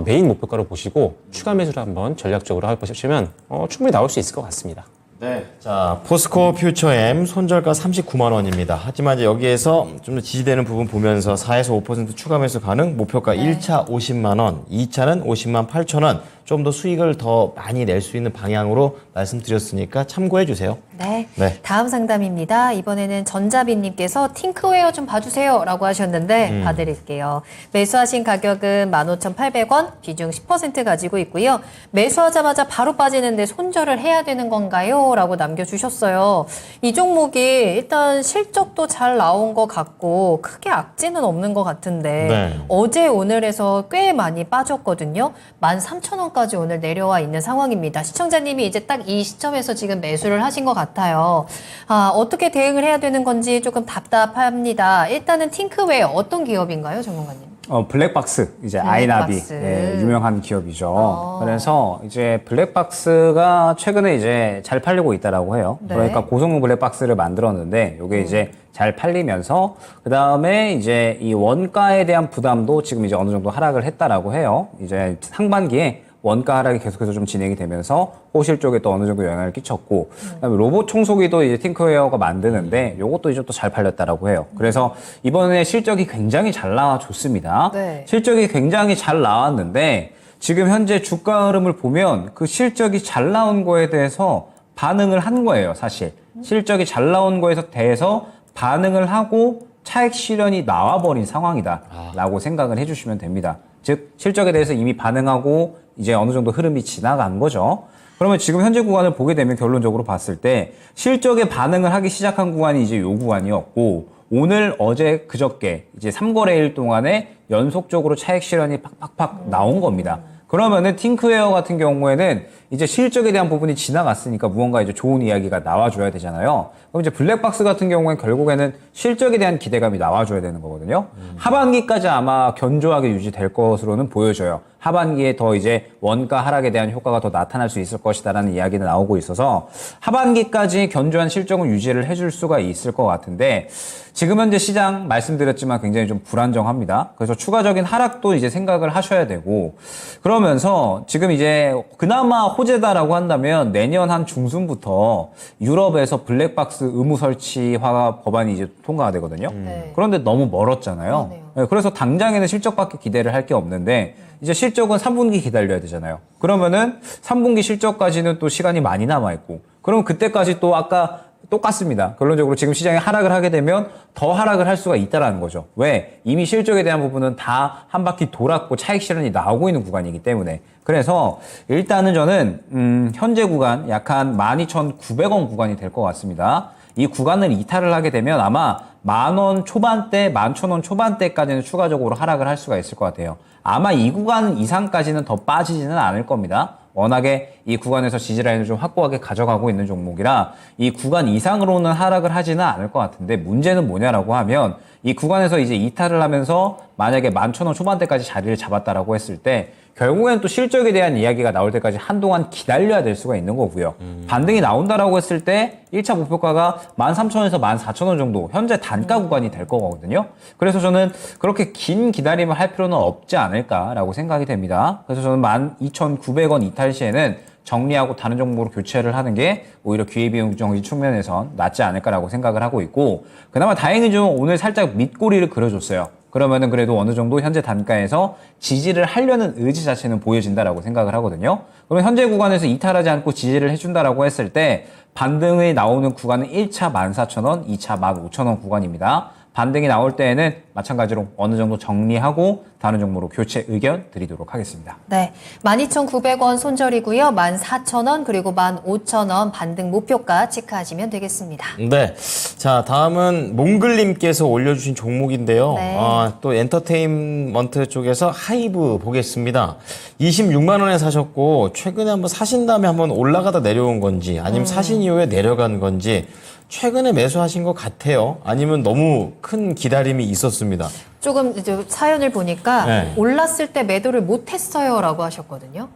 메인 목표가로 보시고 추가 매수를 한번 전략적으로 해보시면 충분히 나올 수 있을 것 같습니다. 네. 자, 포스코 퓨처엠 손절가 39만 원입니다. 하지만 이제 여기에서 좀 더 지지되는 부분 보면서 4에서 5% 추가 매수 가능, 목표가 1차 50만 원, 2차는 50만 8천 원, 좀 더 수익을 더 많이 낼 수 있는 방향으로 말씀드렸으니까 참고해 주세요. 네. 네. 다음 상담입니다. 이번에는 전자빈님께서 팅크웨어 좀 봐주세요 라고 하셨는데 봐드릴게요. 매수하신 가격은 15,800원, 비중 10% 가지고 있고요. 매수하자마자 바로 빠지는데 손절을 해야 되는 건가요? 라고 남겨주셨어요. 이 종목이 일단 실적도 잘 나온 것 같고 크게 악재는 없는 것 같은데 네. 어제 오늘에서 꽤 많이 빠졌거든요. 13,000원까지 오늘 내려와 있는 상황입니다. 시청자님이 이제 딱 이 시점에서 지금 매수를 하신 것 같아요. 어떻게 대응을 해야 되는 건지 조금 답답합니다. 일단은 팅크웨어 어떤 기업인가요, 전문가님? 블랙박스, 이제 아이나비, 블랙박스. 네, 유명한 기업이죠. 그래서 이제 블랙박스가 최근에 이제 잘 팔리고 있다라고 해요. 네. 그러니까 고성능 블랙박스를 만들었는데, 요게 이제 잘 팔리면서, 그 다음에 이제 이 원가에 대한 부담도 지금 이제 어느 정도 하락을 했다라고 해요. 이제 상반기에 원가 하락이 계속해서 좀 진행이 되면서 호실 쪽에 또 어느 정도 영향을 끼쳤고, 그다음에 로봇 청소기도 이제 팅크웨어가 만드는데 요것도 이제 또 잘 팔렸다라고 해요. 그래서 이번에 실적이 굉장히 잘 나와줬습니다. 네. 실적이 굉장히 잘 나왔는데 지금 현재 주가 흐름을 보면 그 실적이 잘 나온 거에 대해서 반응을 한 거예요, 사실. 실적이 잘 나온 거에 대해서 반응을 하고 차익 실현이 나와버린 상황이다라고 생각을 해주시면 됩니다. 즉 실적에 대해서 이미 반응하고 이제 어느 정도 흐름이 지나간 거죠. 그러면 지금 현재 구간을 보게 되면 결론적으로 봤을 때 실적에 반응을 하기 시작한 구간이 이제 요 구간이었고, 오늘, 어제, 그저께 이제 3거래일 동안에 연속적으로 차익 실현이 팍팍팍 나온 겁니다. 그러면은 팅크웨어 같은 경우에는 이제 실적에 대한 부분이 지나갔으니까 무언가 이제 좋은 이야기가 나와줘야 되잖아요. 그럼 이제 블랙박스 같은 경우에는 결국에는 실적에 대한 기대감이 나와줘야 되는 거거든요. 하반기까지 아마 견조하게 유지될 것으로는 보여져요. 하반기에 더 이제 원가 하락에 대한 효과가 더 나타날 수 있을 것이다라는 이야기는 나오고 있어서 하반기까지 견조한 실적을 유지를 해줄 수가 있을 것 같은데 지금 현재 시장 말씀드렸지만 굉장히 좀 불안정합니다. 그래서 추가적인 하락도 이제 생각을 하셔야 되고 그러면서 지금 이제 그나마 호재다라고 한다면 내년 한 중순부터 유럽에서 블랙박스 의무 설치화 법안이 이제 통과가 되거든요. 네. 그런데 너무 멀었잖아요. 그러네요. 네, 그래서 당장에는 실적밖에 기대를 할 게 없는데 이제 실적은 3분기 기다려야 되잖아요. 그러면은 3분기 실적까지는 또 시간이 많이 남아있고 그럼 그때까지 또 아까 똑같습니다. 결론적으로 지금 시장이 하락을 하게 되면 더 하락을 할 수가 있다라는 거죠. 왜? 이미 실적에 대한 부분은 다 한 바퀴 돌았고 차익 실현이 나오고 있는 구간이기 때문에 그래서 일단은 저는 현재 구간 약 한 12,900원 구간이 될 것 같습니다. 이 구간을 이탈을 하게 되면 아마 10,000원 초반대, 11,000원 초반대까지는 추가적으로 하락을 할 수가 있을 것 같아요. 아마 이 구간 이상까지는 더 빠지지는 않을 겁니다. 워낙에 이 구간에서 지지라인을 좀 확고하게 가져가고 있는 종목이라 이 구간 이상으로는 하락을 하지는 않을 것 같은데 문제는 뭐냐라고 하면 이 구간에서 이제 이탈을 하면서 만약에 11,000원 초반대까지 자리를 잡았다라고 했을 때 결국엔 또 실적에 대한 이야기가 나올 때까지 한동안 기다려야 될 수가 있는 거고요. 반등이 나온다라고 했을 때 1차 목표가가 13,000원에서 14,000원 정도 현재 단가 구간이 될 거거든요. 그래서 저는 그렇게 긴 기다림을 할 필요는 없지 않을까라고 생각이 됩니다. 그래서 저는 12,900원 이탈 시에는 정리하고 다른 종목으로 교체를 하는 게 오히려 기회비용 정리 측면에선 낫지 않을까라고 생각을 하고 있고 그나마 다행히 좀 오늘 살짝 밑꼬리를 그려줬어요. 그러면은 그래도 어느 정도 현재 단가에서 지지를 하려는 의지 자체는 보여진다라고 생각을 하거든요. 그러면 현재 구간에서 이탈하지 않고 지지를 해준다라고 했을 때 반등이 나오는 구간은 1차 14,000원, 2차 15,000원 구간입니다. 반등이 나올 때에는 마찬가지로 어느 정도 정리하고 다른 종목으로 교체 의견 드리도록 하겠습니다. 네, 12,900원 손절이고요. 14,000원 그리고 15,000원 반등 목표가 체크하시면 되겠습니다. 네. 자, 다음은 몽글님께서 올려주신 종목인데요. 네. 또 엔터테인먼트 쪽에서 하이브 보겠습니다. 26만 원에 사셨고 최근에 한번 사신 다음에 한번 올라가다 내려온 건지 아니면 사신 이후에 내려간 건지 최근에 매수하신 것 같아요. 아니면 너무 큰 기다림이 있었습니다. 조금 이제 사연을 보니까 네. 올랐을 때 매도를 못했어요라고 하셨거든요.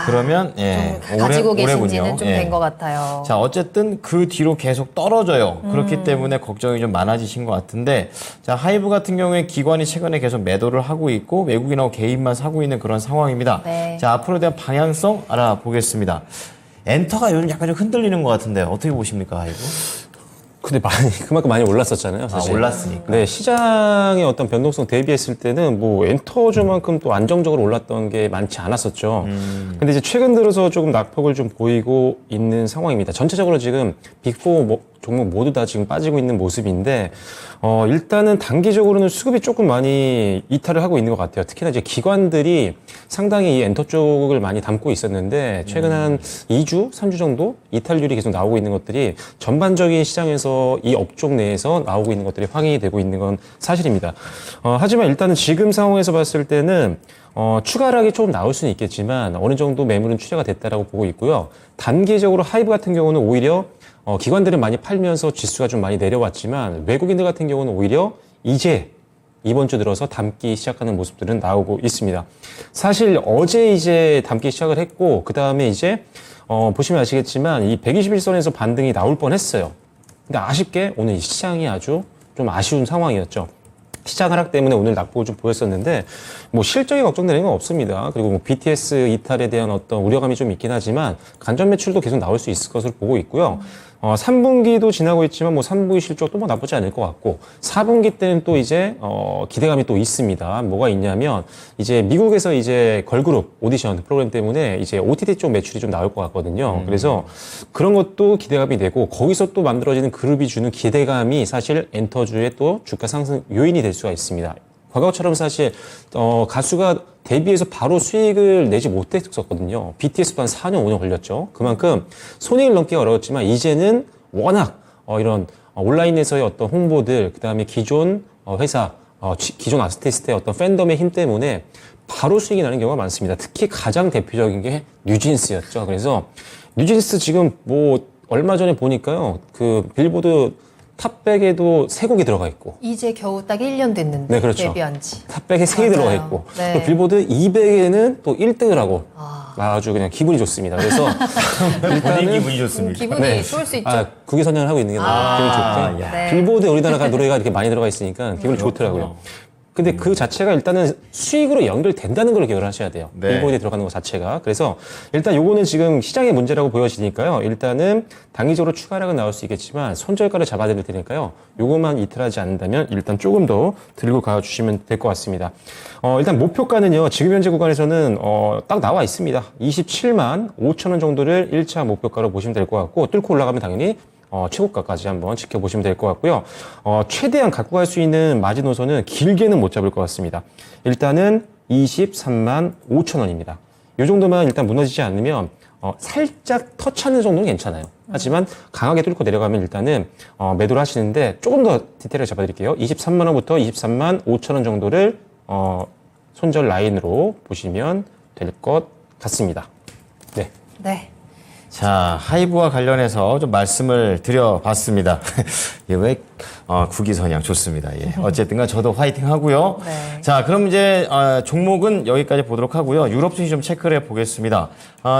그러면 예, 좀 가지고 계신 올해군요. 지는 좀 예. 된 것 같아요. 자, 어쨌든 그 뒤로 계속 떨어져요. 그렇기 때문에 걱정이 좀 많아지신 것 같은데, 자, 하이브 같은 경우에 기관이 최근에 계속 매도를 하고 있고, 외국인하고 개인만 사고 있는 그런 상황입니다. 네. 자, 앞으로 대한 방향성 알아보겠습니다. 엔터가 요즘 약간 좀 흔들리는 것 같은데, 어떻게 보십니까, 하이브? 근데 그만큼 많이 올랐었잖아요, 사실. 올랐으니까. 네, 시장의 어떤 변동성 대비했을 때는 뭐 엔터주만큼 또 안정적으로 올랐던 게 많지 않았었죠. 근데 이제 최근 들어서 조금 낙폭을 좀 보이고 있는 상황입니다. 전체적으로 지금 빅4 종목 모두 다 지금 빠지고 있는 모습인데, 일단은 단기적으로는 수급이 조금 많이 이탈을 하고 있는 것 같아요. 특히나 이제 기관들이 상당히 이 엔터 쪽을 많이 담고 있었는데, 최근 한 2주, 3주 정도 이탈률이 계속 나오고 있는 것들이 전반적인 시장에서 이 업종 내에서 나오고 있는 것들이 확인이 되고 있는 건 사실입니다. 하지만 일단은 지금 상황에서 봤을 때는 추가 하락이 조금 나올 수는 있겠지만 어느 정도 매물은 추재가 됐다라고 보고 있고요. 단기적으로 하이브 같은 경우는 오히려 기관들은 많이 팔면서 지수가 좀 많이 내려왔지만 외국인들 같은 경우는 오히려 이제 이번 주 들어서 담기 시작하는 모습들은 나오고 있습니다. 사실 어제 이제 담기 시작을 했고 그 다음에 이제 보시면 아시겠지만 이 121선에서 반등이 나올 뻔했어요. 근데 아쉽게 오늘 이 시장이 아주 좀 아쉬운 상황이었죠. 시장 하락 때문에 오늘 낙폭을 좀 보였었는데 뭐 실적이 걱정되는 건 없습니다. 그리고 뭐 BTS 이탈에 대한 어떤 우려감이 좀 있긴 하지만 간접 매출도 계속 나올 수 있을 것으로 보고 있고요. 3분기도 지나고 있지만 뭐 3분기 실적도 뭐 나쁘지 않을 것 같고 4분기 때는 또 이제 기대감이 또 있습니다. 뭐가 있냐면 이제 미국에서 이제 걸그룹 오디션 프로그램 때문에 이제 OTT 쪽 매출이 좀 나올 것 같거든요. 그래서 그런 것도 기대감이 되고 거기서 또 만들어지는 그룹이 주는 기대감이 사실 엔터주의 또 주가 상승 요인이 될 수가 있습니다. 과거처럼 사실 가수가 데뷔해서 바로 수익을 내지 못했었거든요. BTS도 한 4년, 5년 걸렸죠. 그만큼 손익을 넘기가 어려웠지만 이제는 워낙 이런 온라인에서의 어떤 홍보들, 그다음에 기존 회사, 기존 아티스트의 어떤 팬덤의 힘 때문에 바로 수익이 나는 경우가 많습니다. 특히 가장 대표적인 게 뉴진스였죠. 그래서 뉴진스 지금 뭐 얼마 전에 보니까요. 그 빌보드 탑백에도 3곡이 들어가 있고 이제 겨우 딱 1년 됐는데 네, 그렇죠. 데뷔한 지. 탑백에 3개 들어가 있고 네. 또 빌보드 200에는 또 1등을 하고 아주 그냥 기분이 좋습니다. 그래서 본인 기분이 좋습니다. 기분이 좋을 수 있죠. 국위 선양을 하고 있는 게 기분이 좋고 야. 네. 빌보드에 우리나라 노래가 이렇게 많이 들어가 있으니까 기분이 좋더라고요. 근데 그 자체가 일단은 수익으로 연결된다는 걸 기억을 하셔야 돼요. 네. 빌보드에 들어가는 것 자체가. 그래서 일단 요거는 지금 시장의 문제라고 보여지니까요. 일단은 단기적으로 추가락은 나올 수 있겠지만 손절가를 잡아드릴 테니까요. 요것만 이탈하지 않는다면 일단 조금 더 들고 가주시면 될 것 같습니다. 일단 목표가는요. 지금 현재 구간에서는 딱 나와 있습니다. 27만 5천 원 정도를 1차 목표가로 보시면 될 것 같고 뚫고 올라가면 당연히 최고가까지 한번 지켜보시면 될 것 같고요. 최대한 갖고 갈 수 있는 마진 노선은 길게는 못 잡을 것 같습니다. 일단은 23만 5천 원입니다. 이 정도만 일단 무너지지 않으면 살짝 터치하는 정도는 괜찮아요. 하지만 강하게 뚫고 내려가면 일단은 매도를 하시는데 조금 더 디테일을 잡아드릴게요. 23만 원부터 23만 5천 원 정도를 손절 라인으로 보시면 될 것 같습니다. 네. 네. 자, 하이브와 관련해서 좀 말씀을 드려봤습니다. 예, 왜 국위선양 좋습니다. 예. 어쨌든간 저도 화이팅 하고요. 네. 자, 그럼 이제 종목은 여기까지 보도록 하고요. 유럽 순위 좀 체크를 해보겠습니다.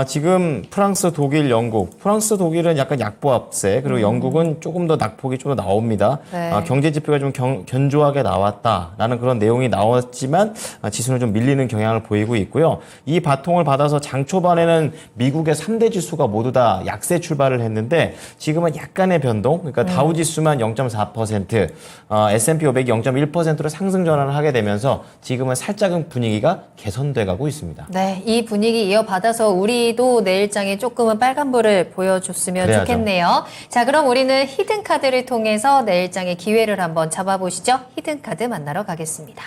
지금 프랑스, 독일, 영국. 프랑스, 독일은 약간 약보합세, 그리고 영국은 조금 더 낙폭이 좀 더 나옵니다. 네. 경제 지표가 좀 견조하게 나왔다라는 그런 내용이 나왔지만 지수는 좀 밀리는 경향을 보이고 있고요. 이 바통을 받아서 장 초반에는 미국의 3대 지수가 모두 다 약세 출발을 했는데 지금은 약간의 변동, 그러니까 다우 지수만 0.4%, S&P 500이 0.1%로 상승 전환을 하게 되면서 지금은 살짝은 분위기가 개선돼 가고 있습니다. 네, 이 분위기 이어받아서 우리도 내일장에 조금은 빨간불을 보여줬으면 그래야죠. 좋겠네요. 자, 그럼 우리는 히든카드를 통해서 내일장의 기회를 한번 잡아보시죠. 히든카드 만나러 가겠습니다.